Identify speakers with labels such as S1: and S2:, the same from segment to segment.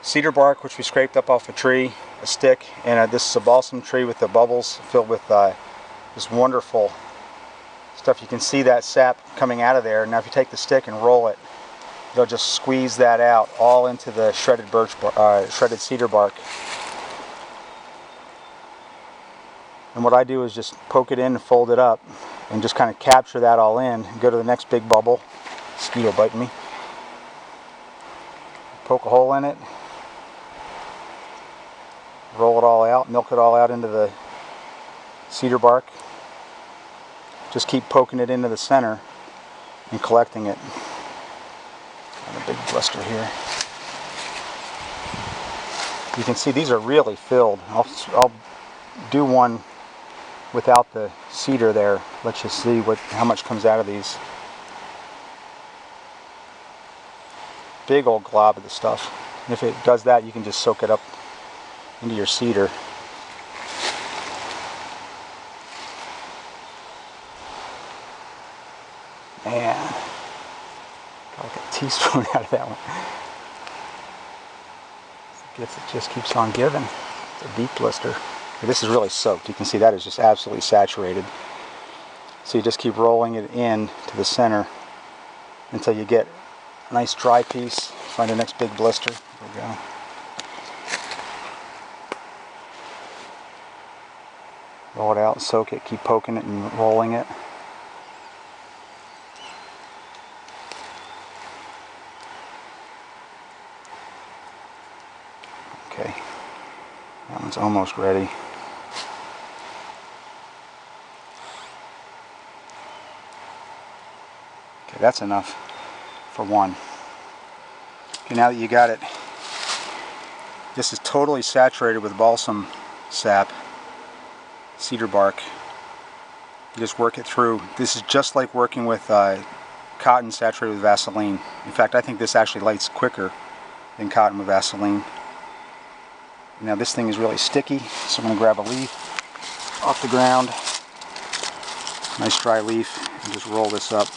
S1: cedar bark, which we scraped up off a tree, a stick, and this is a balsam tree with the bubbles filled with this wonderful stuff. You can see that sap coming out of there. Now if you take the stick and roll it, it'll just squeeze that out all into the shredded shredded cedar bark. And what I do is just poke it in and fold it up and just kind of capture that all in and go to the next big bubble. Mosquito biting me. Poke a hole in it, roll it all out, milk it all out into the cedar bark. Just keep poking it into the center and collecting it. Got a big blister here. You can see these are really filled. I'll do one without the cedar there. Let you see how much comes out of these. Big old glob of the stuff. And if it does that, you can just soak it up into your cedar. Man, got like a teaspoon out of that one. It just keeps on giving. It's a deep blister. This is really soaked. You can see that is just absolutely saturated. So you just keep rolling it in to the center until you get a nice dry piece. Find the next big blister. There we go. Roll it out, soak it, keep poking it and rolling it. Okay, that one's almost ready. Okay, that's enough for one. Okay, now that you got it, this is totally saturated with balsam sap, cedar bark. You just work it through. This is just like working with cotton saturated with Vaseline. In fact, I think this actually lights quicker than cotton with Vaseline. Now this thing is really sticky, so I'm going to grab a leaf off the ground, nice dry leaf, and just roll this up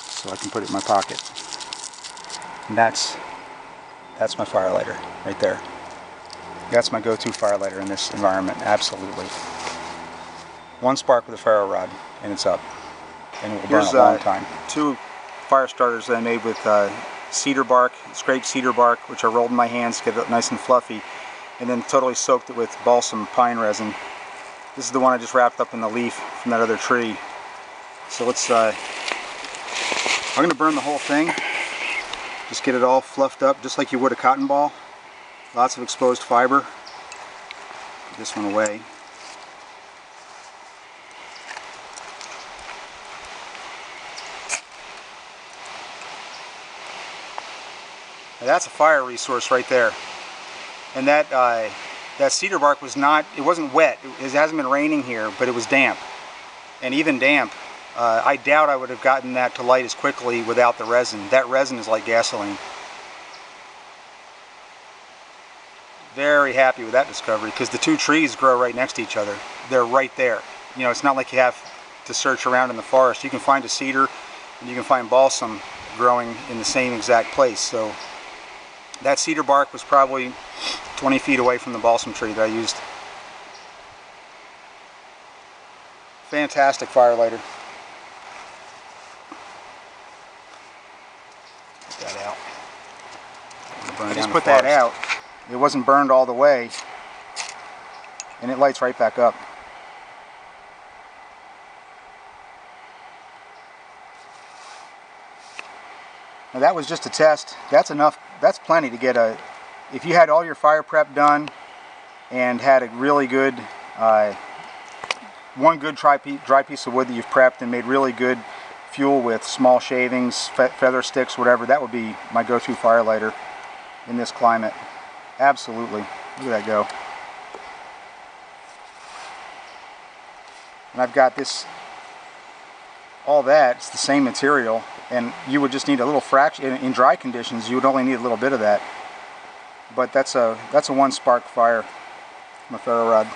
S1: so I can put it in my pocket. And that's my fire lighter right there. That's my go-to fire lighter in this environment, absolutely. One spark with a ferro rod, and it's up. And it will burn a long time. Two fire starters that I made with cedar bark, scraped cedar bark, which I rolled in my hands to get it nice and fluffy, and then totally soaked it with balsam pine resin. This is the one I just wrapped up in the leaf from that other tree. So let's, I'm going to burn the whole thing. Just get it all fluffed up, just like you would a cotton ball. Lots of exposed fiber. Put this one away. Now that's a fire resource right there. And that that cedar bark was not, it wasn't wet. It hasn't been raining here, but it was damp. And even damp, I doubt I would have gotten that to light as quickly without the resin. That resin is like gasoline. Very happy with that discovery, because the two trees grow right next to each other. They're right there. You know, it's not like you have to search around in the forest. You can find a cedar and you can find balsam growing in the same exact place. So that cedar bark was probably 20 feet away from the balsam tree that I used. Fantastic fire lighter. Get that out. I just put that out. It wasn't burned all the way, and it lights right back up. Now that was just a test. That's enough. That's plenty to get a, if you had all your fire prep done and had a really good, one good dry piece of wood that you've prepped and made really good fuel with small shavings, feather sticks, whatever, that would be my go-to fire lighter in this climate. Absolutely. Look at that go. And I've got this, all that, it's the same material, and you would just need a little fraction, in dry conditions you would only need a little bit of that. But that's a one spark fire from a ferro rod.